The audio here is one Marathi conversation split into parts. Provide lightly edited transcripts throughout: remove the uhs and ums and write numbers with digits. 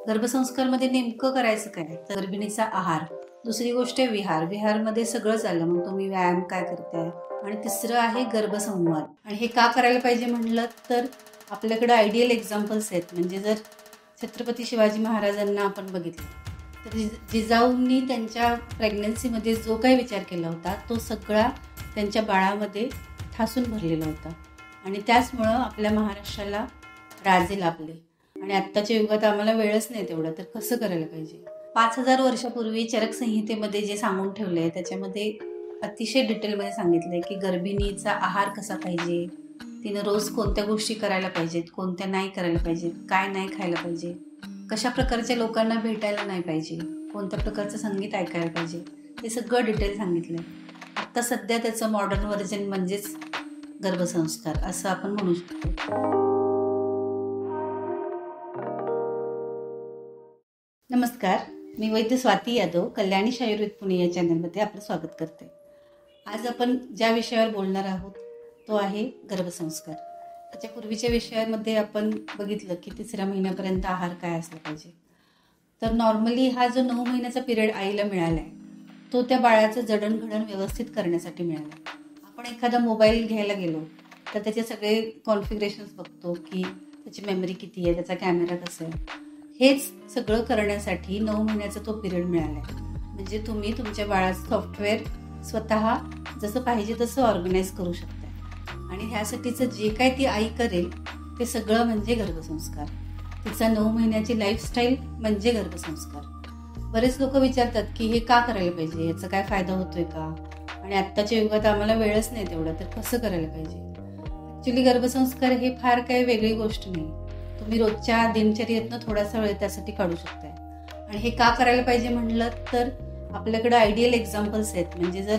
गर्भसंस्कारमध्ये नेमकं करायचं काय? तर गर्भिणीचा आहार. दुसरी गोष्ट आहे विहार. विहारमध्ये सगळंच आलं. मग तुम्ही व्यायाम काय करताय? आणि तिसरं आहे गर्भसंवाद. आणि हे का करायला पाहिजे म्हणलं तर आपल्याकडे आयडियल एक्झाम्पल्स आहेत. म्हणजे जर छत्रपती शिवाजी महाराजांना आपण बघितलं तर जिजाऊंनी त्यांच्या प्रेग्नन्सीमध्ये जो काही विचार केला होता तो सगळा त्यांच्या बाळामध्ये ठासून भरलेला होता. आणि त्याचमुळं आपल्या महाराष्ट्राला राजे लाभले. आणि आत्ताच्या युगात आम्हाला वेळच नाही तेवढं, तर कसं करायला पाहिजे? 5000 वर्षापूर्वी चरक संहितेमध्ये जे सांगून ठेवलं आहे त्याच्यामध्ये अतिशय डिटेलमध्ये सांगितलं आहे की गर्भिणीचा आहार कसा पाहिजे, तिनं रोज कोणत्या गोष्टी करायला पाहिजेत, कोणत्या नाही करायला पाहिजेत, काय नाही खायला पाहिजे, कशा प्रकारच्या लोकांना भेटायला नाही पाहिजे, कोणत्या प्रकारचं संगीत ऐकायला पाहिजे, हे सगळं डिटेल सांगितलं आहे. आत्ता सध्या त्याचं मॉडर्न व्हर्जन म्हणजेच गर्भसंस्कार असं आपण म्हणू शकतो. नमस्कार, मी वैद्य स्वाती यादव कल्याणी आयुर्वेद पुणे या चॅनलमध्ये आपलं स्वागत करते. आज आपण ज्या विषयावर बोलणार आहोत तो आहे गर्भसंस्कार. त्याच्या पूर्वीच्या विषयामध्ये आपण बघितलं की 3ऱ्या महिन्यापर्यंत आहार काय असला पाहिजे. तर नॉर्मली हा जो 9 महिन्याचा पिरियड आईला मिळाला आहे तो त्या बाळाचं जडणघडण व्यवस्थित करण्यासाठी मिळाला आहे. आपण एखादा मोबाईल घ्यायला गेलो तर त्याचे सगळे कॉन्फिगरेशन्स बघतो की त्याची मेमरी किती आहे, त्याचा कॅमेरा कसा आहे. हेच सगळं करण्यासाठी 9 महिन्याचा तो पिरियड मिळाला आहे. म्हणजे तुम्ही तुमच्या बाळाचं सॉफ्टवेअर स्वतः जसं पाहिजे तसं ऑर्गनाईज करू शकता. आणि ह्यासाठीचं जे काय ती आई करेल ते सगळं म्हणजे गर्भसंस्कार. तिचा 9 महिन्याची लाईफस्टाईल म्हणजे गर्भसंस्कार. बरेच लोक विचारतात की हे का करायला पाहिजे, याचा काय फायदा होतोय का, आणि आत्ताच्या युगात आम्हाला वेळच नाही तेवढं, तर कसं करायला पाहिजे? ॲक्च्युली गर्भसंस्कार हे फार काही वेगळी गोष्ट नाही. तुम्ही रोजच्या दिनचर्येतनं थोडासा वेळ त्यासाठी काढू शकताय. आणि हे का करायला पाहिजे म्हणलं तर आपल्याकडे आयडियल एक्झाम्पल्स आहेत. म्हणजे जर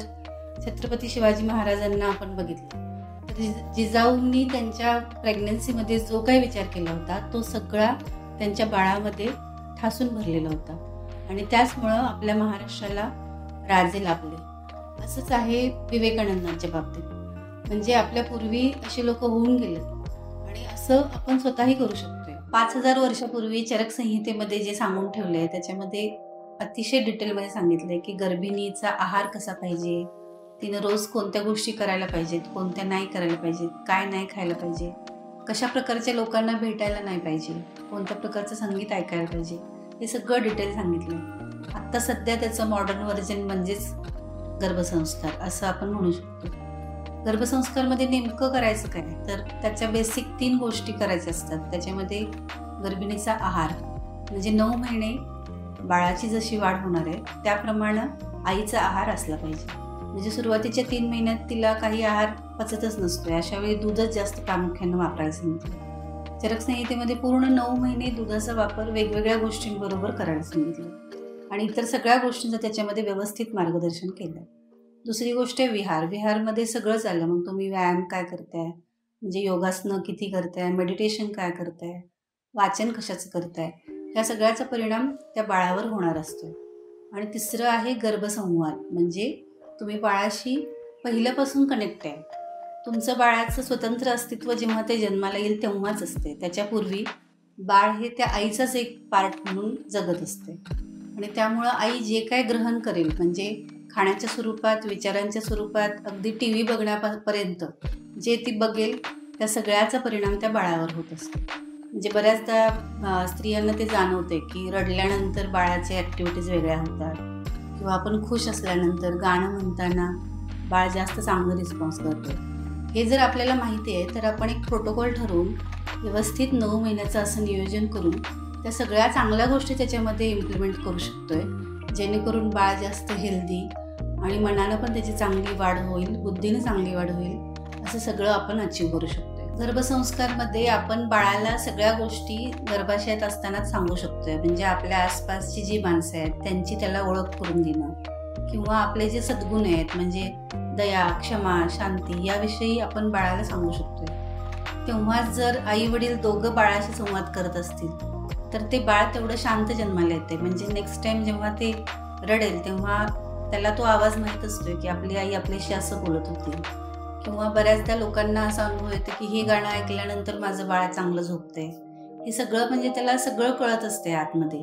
छत्रपती शिवाजी महाराजांना आपण बघितलं तर जिजाऊंनी त्यांच्या प्रेग्नन्सीमध्ये जो काही विचार केला होता तो सगळा त्यांच्या बाळामध्ये ठासून भरलेला होता. आणि त्याचमुळं आपल्या महाराष्ट्राला राजे लाभले. असंच आहे विवेकानंदांच्या बाबतीत. म्हणजे आपल्या पूर्वी असे लोक होऊन गेले आणि असं आपण स्वतःही करू शकतोय. 5000 वर्षापूर्वी चरक संहितेमध्ये जे सांगून ठेवलं आहे त्याच्यामध्ये अतिशय डिटेलमध्ये सांगितलंय की गर्भिणीचा आहार कसा पाहिजे, तिनं रोज कोणत्या गोष्टी करायला पाहिजेत, कोणत्या नाही करायला पाहिजेत, काय नाही खायला पाहिजे, कशा प्रकारच्या लोकांना भेटायला नाही पाहिजे, कोणत्या प्रकारचं संगीत ऐकायला पाहिजे, हे सगळं डिटेल सांगितलं. आत्ता सध्या त्याचं मॉडर्न व्हर्जन म्हणजेच गर्भसंस्कार असं आपण म्हणू शकतो. गर्भसंस्कारमध्ये नेमकं करायचं काय? तर त्याच्या बेसिक 3 गोष्टी करायच्या असतात. त्याच्यामध्ये गर्भिणीचा आहार म्हणजे 9 महिने बाळाची जशी वाढ होणार आहे त्याप्रमाणे आईचा आहार असला पाहिजे. म्हणजे सुरुवातीच्या 3 महिन्यात तिला काही आहार पचतच नसतोय, अशावेळी दूधच जास्त प्रामुख्यानं वापरायचं सांगितलं. चरक संहितेमध्ये पूर्ण 9 महिने दुधाचा वापर वेगवेगळ्या गोष्टींबरोबर करायला सांगितलं आणि इतर सगळ्या गोष्टींचं त्याच्यामध्ये व्यवस्थित मार्गदर्शन केलं. दुसरी गोष्ट आहे विहार. विहारमध्ये सगळंच आलं. मग तुम्ही व्यायाम काय करताय, म्हणजे योगासनं किती करताय, मेडिटेशन काय करताय, वाचन कशाचं करताय, ह्या सगळ्याचा परिणाम त्या बाळावर होणार असतो. आणि तिसरं आहे गर्भसंवाद. म्हणजे तुम्ही बाळाशी पहिल्यापासून कनेक्ट आहे. तुमचं बाळाचं स्वतंत्र अस्तित्व जेव्हा ते जन्माला येईल तेव्हाच असते. त्याच्यापूर्वी बाळ हे त्या आईचाच एक पार्ट म्हणून जगत असते. आणि त्यामुळं आई जे काय ग्रहण करेल, म्हणजे खाण्याच्या स्वरूपात, विचारांच्या स्वरूपात, अगदी TV बघण्यापर्यंत जे ती बघेल त्या सगळ्याचा परिणाम त्या बाळावर होत असतो. म्हणजे बऱ्याचदा स्त्रियांना ते जाणवते की रडल्यानंतर बाळाचे ॲक्टिव्हिटीज वेगळ्या होतात, किंवा आपण खुश असल्यानंतर गाणं म्हणताना बाळ जास्त चांगलं रिस्पॉन्स करतो. हे जर आपल्याला माहिती आहे तर आपण एक प्रोटोकॉल ठरवून व्यवस्थित 9 महिन्याचं असं नियोजन करून त्या सगळ्या चांगल्या गोष्टी त्याच्यामध्ये इम्प्लिमेंट करू शकतोय, जेणेकरून बाळ जास्त हेल्दी आणि मनानं पण त्याची चांगली वाढ होईल, बुद्धीनं चांगली वाढ होईल, असं सगळं आपण अचीव करू शकतोय. गर्भसंस्कारमध्ये आपण बाळाला सगळ्या गोष्टी गर्भाशयात असतानाच सांगू शकतोय. म्हणजे आपल्या आसपासची जी माणसं आहेत त्यांची त्याला ओळख करून देणं, किंवा आपले जे सद्गुण आहेत म्हणजे दया, क्षमा, शांती याविषयी आपण बाळाला सांगू शकतोय. तेव्हाच जर आई वडील दोघं बाळाशी संवाद करत असतील तर ते बाळ तेवढं शांत जन्माला येते. म्हणजे नेक्स्ट टाइम जेव्हा ते रडेल तेव्हा त्याला तो आवाज माहीत असतोय की आपली आई आपल्याशी असं बोलत होती. किंवा बऱ्याचदा लोकांना असा अनुभव येतो की हे गाणं ऐकल्यानंतर माझं बाळ चांगलं झोपतंय, हे सगळं म्हणजे त्याला सगळं कळत असते आतमध्ये.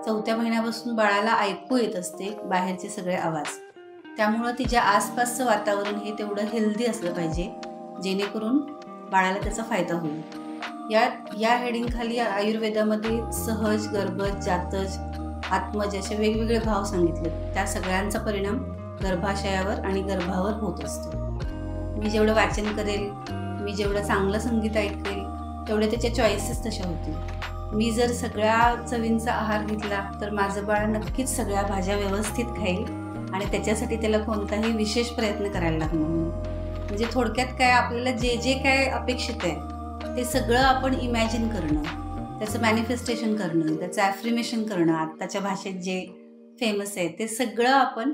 4थ्या महिन्यापासून बाळाला ऐकू येत असते बाहेरचे सगळे आवाज. त्यामुळं तिच्या आसपासचं वातावरण हे तेवढं हेल्दी असलं पाहिजे, जेणेकरून बाळाला त्याचा फायदा होईल. या हेडिंगखाली आयुर्वेदामध्ये सहज, गर्भज, जातज, आत्मज असे वेगवेगळे भाव सांगितले. त्या सगळ्यांचा परिणाम गर्भाशयावर आणि गर्भावर होत असतो. मी जेवढं वाचन करेल, मी जेवढं चांगलं संगीत ऐकेल, तेवढे त्याच्या चॉईसेस तशा होतील. मी जर सगळ्या चवींचा आहार घेतला तर माझं बाळ नक्कीच सगळ्या भाज्या व्यवस्थित खाईल आणि त्याच्यासाठी त्याला कोणताही विशेष प्रयत्न करायला लागणार नाही. म्हणजे थोडक्यात काय, आपल्याला जे जे काय अपेक्षित आहे ते सगळं आपण इमॅजिन करणं, त्याचं मॅनिफेस्टेशन करणं, त्याचं ॲफ्रिमेशन करणं, आत्ताच्या भाषेत जे फेमस आहे ते सगळं आपण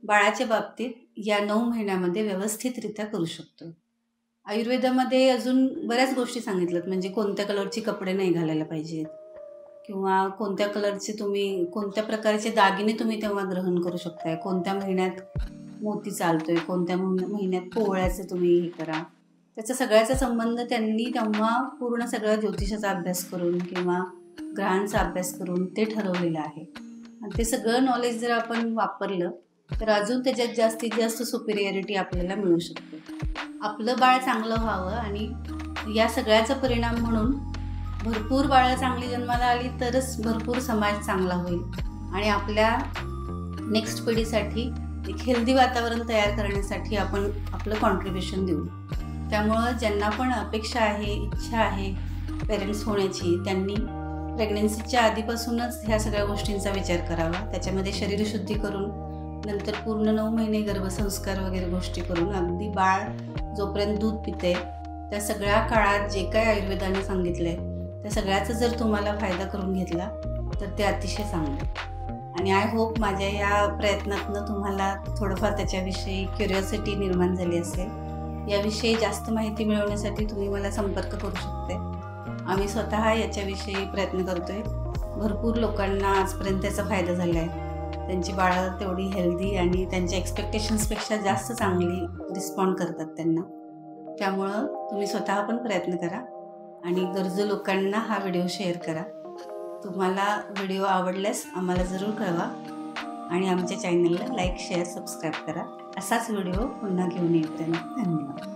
बाळाच्या बाबतीत या 9 महिन्यामध्ये व्यवस्थितरित्या करू शकतो. आयुर्वेदामध्ये अजून बऱ्याच गोष्टी सांगितल्यात, म्हणजे कोणत्या कलरचे कपडे नाही घालायला पाहिजेत किंवा कोणत्या कलरचे कोणत्या प्रकारचे दागिने तुम्ही तेव्हा ग्रहण करू शकताय, कोणत्या महिन्यात मोती चालतोय, कोणत्या महिन्यात पोवळ्याचं तुम्ही हे करा. त्याचा सगळ्याचा संबंध त्यांनी तेव्हा पूर्ण सगळं ज्योतिषाचा अभ्यास करून किंवा ग्रहांचा अभ्यास करून ते ठरवलेलं आहे. आणि ते सगळं नॉलेज जर आपण वापरलं तर अजून त्याच्यात जास्तीत जास्त सुपिरियरिटी आपल्याला मिळू शकते. आपलं बाळ चांगलं व्हावं आणि या सगळ्याचा परिणाम म्हणून भरपूर बाळं चांगली जन्माला आली तरच भरपूर समाज चांगला होईल आणि आपल्या नेक्स्ट पिढीसाठी एक हेल्दी वातावरण तयार करण्यासाठी आपण आपलं कॉन्ट्रीब्युशन देऊ. त्यामुळं ज्यांना पण अपेक्षा आहे, इच्छा आहे पेरेंट्स होण्याची, त्यांनी प्रेग्नन्सीच्या आधीपासूनच ह्या सगळ्या गोष्टींचा विचार करावा. त्याच्यामध्ये शरीरशुद्धी करून नंतर पूर्ण 9 महिने गर्भसंस्कार वगैरे गोष्टी करून अगदी बाळ जोपर्यंत दूध पिते त्या सगळ्या काळात जे काय आयुर्वेदाने सांगितलं आहे त्या सगळ्याचा जर तुम्हाला फायदा करून घेतला तर ते अतिशय चांगलं. आणि आय होप माझ्या या प्रयत्नातनं तुम्हाला थोडंफार त्याच्याविषयी क्युरिओसिटी निर्माण झाली असेल. याविषयी जास्त माहिती मिळवण्यासाठी तुम्ही मला संपर्क करू शकते. आम्ही स्वतः याच्याविषयी प्रयत्न करतोय. भरपूर लोकांना आजपर्यंत त्याचा फायदा झाला आहे. त्यांची बाळं तेवढी हेल्दी आणि त्यांच्या एक्सपेक्टेशन्सपेक्षा जास्त चांगली रिस्पॉन्ड करतात त्यांना. त्यामुळं तुम्ही स्वतः पण प्रयत्न करा आणि गरजू लोकांना हा व्हिडिओ शेअर करा. तुम्हाला व्हिडिओ आवडल्यास आम्हाला जरूर कळवा आणि आमच्या चॅनलला लाईक, शेअर, सबस्क्राईब करा. असाच व्हिडिओ पुन्हा घेऊन येईपर्यंत धन्यवाद.